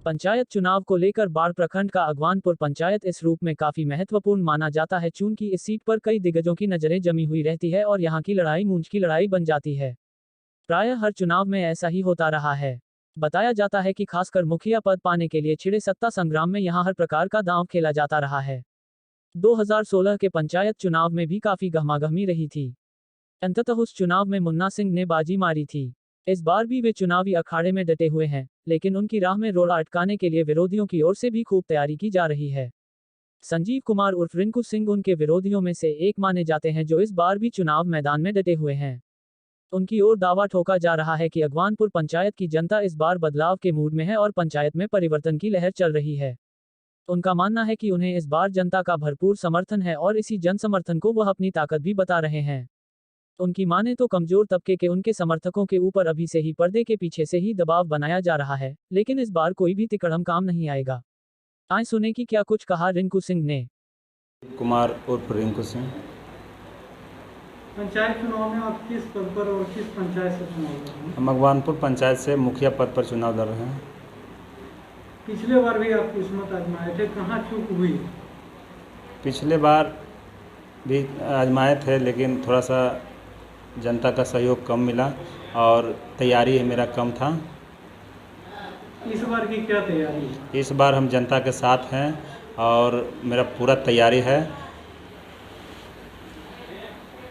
पंचायत चुनाव को लेकर बाढ़ प्रखंड का अगवानपुर पंचायत इस रूप में काफी महत्वपूर्ण माना जाता है, चूंकि इस सीट पर कई दिग्गजों की नजरें जमी हुई रहती है और यहां की लड़ाई मूंछ की लड़ाई बन जाती है। प्रायः हर चुनाव में ऐसा ही होता रहा है। बताया जाता है कि खासकर मुखिया पद पाने के लिए छिड़े सत्ता संग्राम में यहां हर प्रकार का दांव खेला जाता रहा है। 2016 के पंचायत चुनाव में भी काफी गहमागहमी रही थी। अंततः उस चुनाव में मुन्ना सिंह ने बाजी मारी थी। इस बार भी वे चुनावी अखाड़े में डटे हुए हैं, लेकिन उनकी राह में रोड़ा अटकाने के लिए विरोधियों की ओर से भी खूब तैयारी की जा रही है। संजीव कुमार उर्फ रिंकू सिंह उनके विरोधियों में से एक माने जाते हैं, जो इस बार भी चुनाव मैदान में डटे हुए हैं। उनकी ओर दावा ठोका जा रहा है कि अगवानपुर पंचायत की जनता इस बार बदलाव के मूड में है और पंचायत में परिवर्तन की लहर चल रही है। उनका मानना है कि उन्हें इस बार जनता का भरपूर समर्थन है और इसी जन समर्थन को वह अपनी ताकत भी बता रहे हैं। उनकी माने तो कमजोर तबके के उनके समर्थकों के ऊपर अभी से ही पर्दे के पीछे से ही दबाव बनाया जा रहा है, लेकिन इस बार कोई भी तिकड़म काम नहीं आएगा। आए सुने कि क्या कुछ कहा रिंकू सिंह ने। कुमार उर्फ रिंकू सिंह। पंचायत चुनाव में आप किस पद पर और किस पंचायत से चुनाव लड़ रहे हैं? हम अगवानपुर पंचायत से मुखिया पद पर चुनाव लड़ रहे हैं। पिछले बार भी आप किस्मत आजमाए थे, कहाँ चूक हुई? पिछले बार भी आजमाए थे, लेकिन थोड़ा सा जनता का सहयोग कम मिला और तैयारी मेरा कम था। इस बार की क्या तैयारी है? इस बार हम जनता के साथ हैं और मेरा पूरा तैयारी है।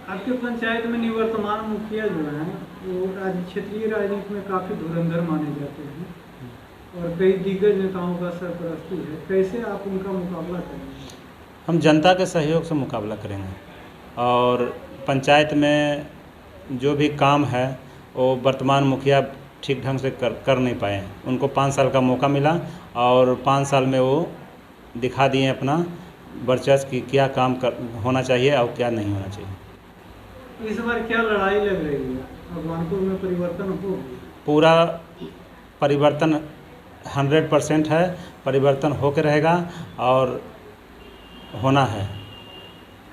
आपके पंचायत में निवर्तमान मुखिया जो हैं वो क्षेत्रीय राजनीति में काफ़ी धुरंधर माने जाते हैं और कई दिग्गज नेताओं का सरपरस्ती है। कैसे आप उनका मुकाबला करेंगे? हम जनता के सहयोग से मुकाबला करेंगे और पंचायत में जो भी काम है वो वर्तमान मुखिया ठीक ढंग से कर नहीं पाए हैं। उनको 5 साल का मौका मिला और 5 साल में वो दिखा दिए अपना वर्चस्व कि क्या काम होना चाहिए और क्या नहीं होना चाहिए। इस बार क्या लड़ाई लग रही है? अगवानपुर में परिवर्तन हो? पूरा परिवर्तन 100% है। परिवर्तन होकर रहेगा और होना है।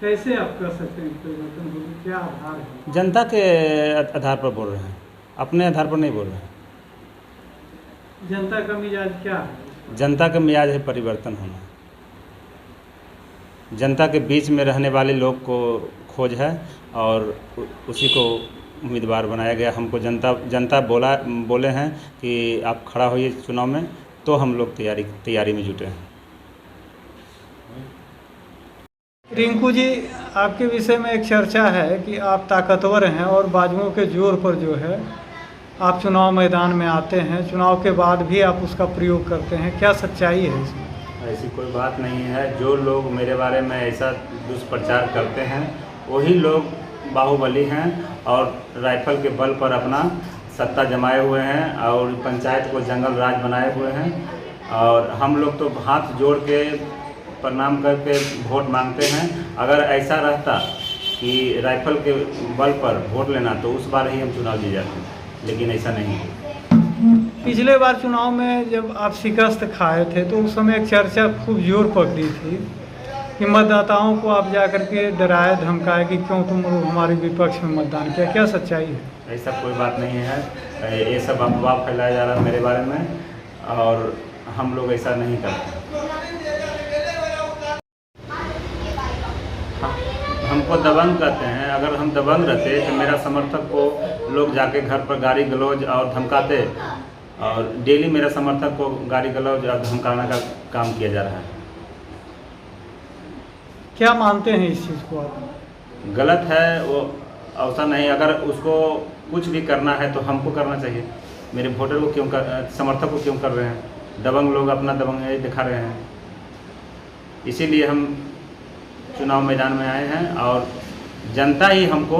कैसे आप कर सकते हैं परिवर्तन हो? क्या आधार है? जनता के आधार पर बोल रहे हैं, अपने आधार पर नहीं बोल रहे हैं। जनता का मिजाज क्या है? जनता का मिजाज है परिवर्तन होना। जनता के बीच में रहने वाले लोग को खोज है और उसी को उम्मीदवार बनाया गया। हमको जनता बोले हैं कि आप खड़ा होइए चुनाव में, तो हम लोग तैयारी में जुटे हैं। रिंकू जी, आपके विषय में एक चर्चा है कि आप ताकतवर हैं और बाजुओं के जोर पर जो है आप चुनाव मैदान में आते हैं, चुनाव के बाद भी आप उसका प्रयोग करते हैं। क्या सच्चाई है इसमें? ऐसी कोई बात नहीं है। जो लोग मेरे बारे में ऐसा दुष्प्रचार करते हैं वही लोग बाहुबली हैं और राइफल के बल पर अपना सत्ता जमाए हुए हैं और पंचायत को जंगल राज बनाए हुए हैं। और हम लोग तो हाथ जोड़ के प्रणाम करके वोट मांगते हैं। अगर ऐसा रहता कि राइफल के बल पर वोट लेना तो उस बार ही हम चुनाव जीत जाते, लेकिन ऐसा नहीं है। पिछले बार चुनाव में जब आप शिकस्त खाए थे तो उस समय एक चर्चा खूब जोर पकड़ी थी कि मतदाताओं को आप जाकर के डराए धमकाए कि क्यों तुम हमारे विपक्ष में मतदान किया। क्या सच्चाई है? ऐसा कोई बात नहीं है। ये सब अफवाह फैलाया जा रहा है मेरे बारे में और हम लोग ऐसा नहीं करते। हमको दबंग कहते हैं। अगर हम दबंग रहते तो मेरा समर्थक को लोग जाके घर पर गाली गलौज और धमकाते, और डेली मेरा समर्थक को गाली गलौज और धमकाने का काम किया जा रहा है। क्या मानते हैं इस चीज़ को आप? गलत है वो, ऐसा नहीं। अगर उसको कुछ भी करना है तो हमको करना चाहिए। मेरे वोटर को क्यों समर्थक को क्यों कर रहे हैं? दबंग लोग अपना दबंग दिखा रहे हैं। इसीलिए हम चुनाव मैदान में आए हैं और जनता ही हमको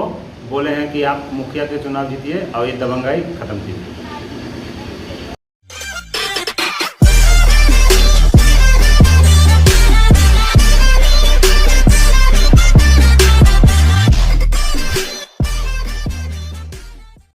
बोले हैं कि आप मुखिया के चुनाव जीतिए और ये दबंगाई खत्म कीजिए।